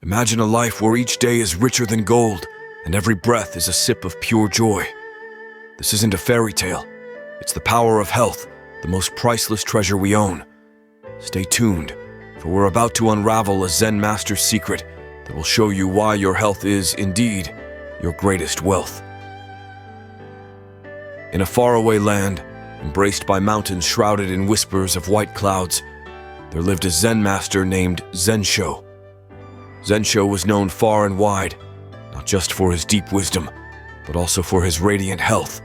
Imagine a life where each day is richer than gold, and every breath is a sip of pure joy. This isn't a fairy tale. It's the power of health, the most priceless treasure we own. Stay tuned, for we're about to unravel a Zen master's secret that will show you why your health is, indeed, your greatest wealth. In a faraway land, embraced by mountains shrouded in whispers of white clouds, there lived a Zen master named Zensho. Zensho was known far and wide, not just for his deep wisdom, but also for his radiant health,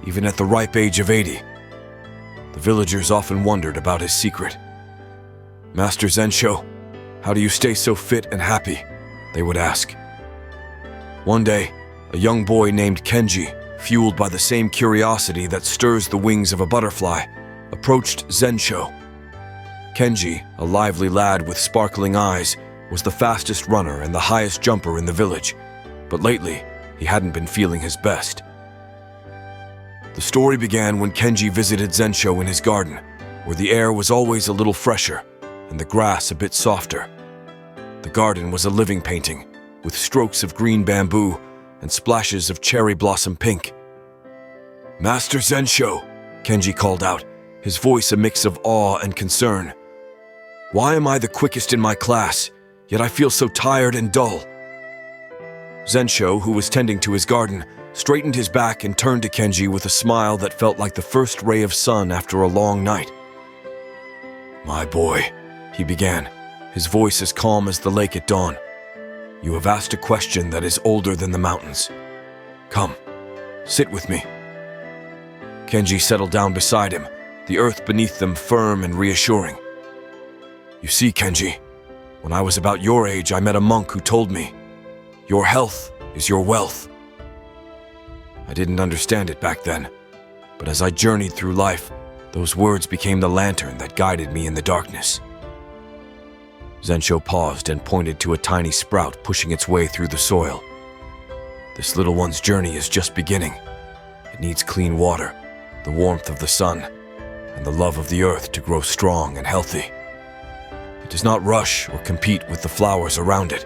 even at the ripe age of 80. The villagers often wondered about his secret. "Master Zensho, how do you stay so fit and happy?" they would ask. One day, a young boy named Kenji, fueled by the same curiosity that stirs the wings of a butterfly, approached Zensho. Kenji, a lively lad with sparkling eyes, was the fastest runner and the highest jumper in the village, but lately, he hadn't been feeling his best. The story began when Kenji visited Zensho in his garden, where the air was always a little fresher and the grass a bit softer. The garden was a living painting, with strokes of green bamboo and splashes of cherry blossom pink. "Master Zensho," Kenji called out, his voice a mix of awe and concern. "Why am I the quickest in my class, yet I feel so tired and dull?" Zensho, who was tending to his garden, straightened his back and turned to Kenji with a smile that felt like the first ray of sun after a long night. "My boy," he began, his voice as calm as the lake at dawn, "you have asked a question that is older than the mountains. Come, sit with me." Kenji settled down beside him, the earth beneath them firm and reassuring. "You see, Kenji, when I was about your age, I met a monk who told me, 'Your health is your wealth.' I didn't understand it back then, but as I journeyed through life, those words became the lantern that guided me in the darkness." Zensho paused and pointed to a tiny sprout pushing its way through the soil. "This little one's journey is just beginning. It needs clean water, the warmth of the sun, and the love of the earth to grow strong and healthy. It does not rush or compete with the flowers around it.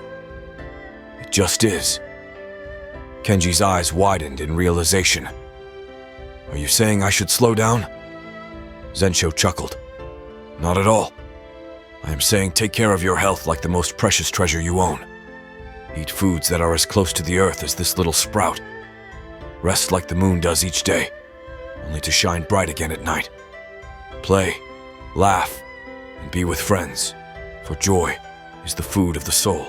It just is." Kenji's eyes widened in realization. "Are you saying I should slow down?" Zensho chuckled. "Not at all. I am saying take care of your health like the most precious treasure you own. Eat foods that are as close to the earth as this little sprout. Rest like the moon does each day, only to shine bright again at night. Play, laugh, and be with friends, for joy is the food of the soul."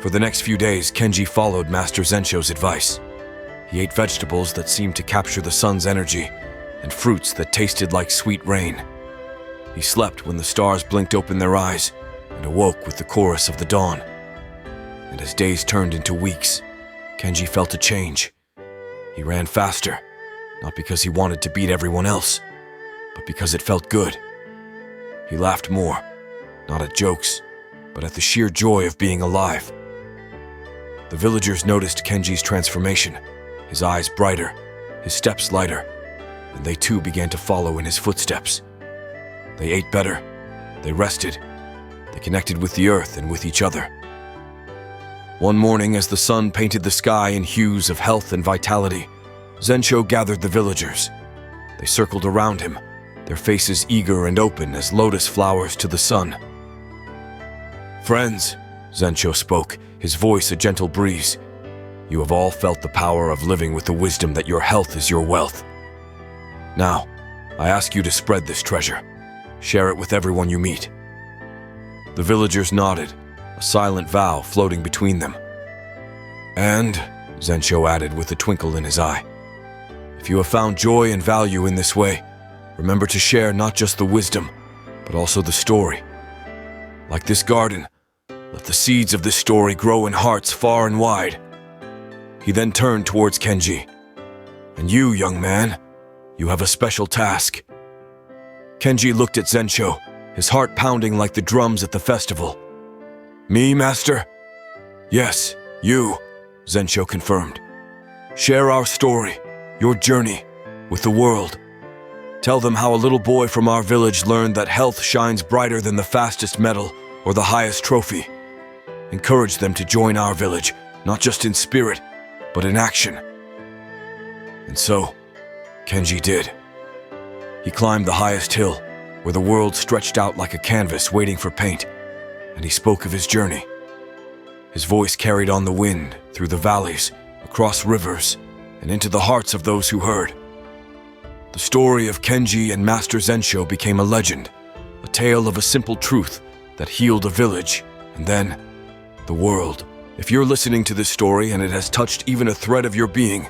For the next few days, Kenji followed Master Zensho's advice. He ate vegetables that seemed to capture the sun's energy, and fruits that tasted like sweet rain. He slept when the stars blinked open their eyes, and awoke with the chorus of the dawn. And as days turned into weeks, Kenji felt a change. He ran faster, not because he wanted to beat everyone else, but because it felt good. He laughed more, not at jokes, but at the sheer joy of being alive. The villagers noticed Kenji's transformation, his eyes brighter, his steps lighter, and they too began to follow in his footsteps. They ate better, they rested, they connected with the earth and with each other. One morning, as the sun painted the sky in hues of health and vitality, Zensho gathered the villagers. They circled around him, their faces eager and open as lotus flowers to the sun. "Friends," Zensho spoke, his voice a gentle breeze, "you have all felt the power of living with the wisdom that your health is your wealth. Now, I ask you to spread this treasure. Share it with everyone you meet." The villagers nodded, a silent vow floating between them. "And," Zensho added with a twinkle in his eye, "if you have found joy and value in this way, remember to share not just the wisdom, but also the story. Like this garden, let the seeds of this story grow in hearts far and wide." He then turned towards Kenji. "And you, young man, you have a special task." Kenji looked at Zensho, his heart pounding like the drums at the festival. "Me, master?" "Yes, you," Zensho confirmed. "Share our story, your journey, with the world. Tell them how a little boy from our village learned that health shines brighter than the fastest medal or the highest trophy, encouraged them to join our village, not just in spirit, but in action. And so, Kenji did. He climbed the highest hill, where the world stretched out like a canvas waiting for paint, and he spoke of his journey. His voice carried on the wind, through the valleys, across rivers, and into the hearts of those who heard. The story of Kenji and Master Zensho became a legend, a tale of a simple truth that healed a village, and then the world. If you're listening to this story and it has touched even a thread of your being,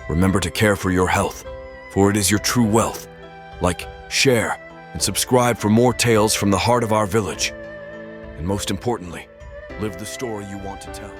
remember to care for your health, for it is your true wealth. Like, share, and subscribe for more tales from the heart of our village. And most importantly, live the story you want to tell.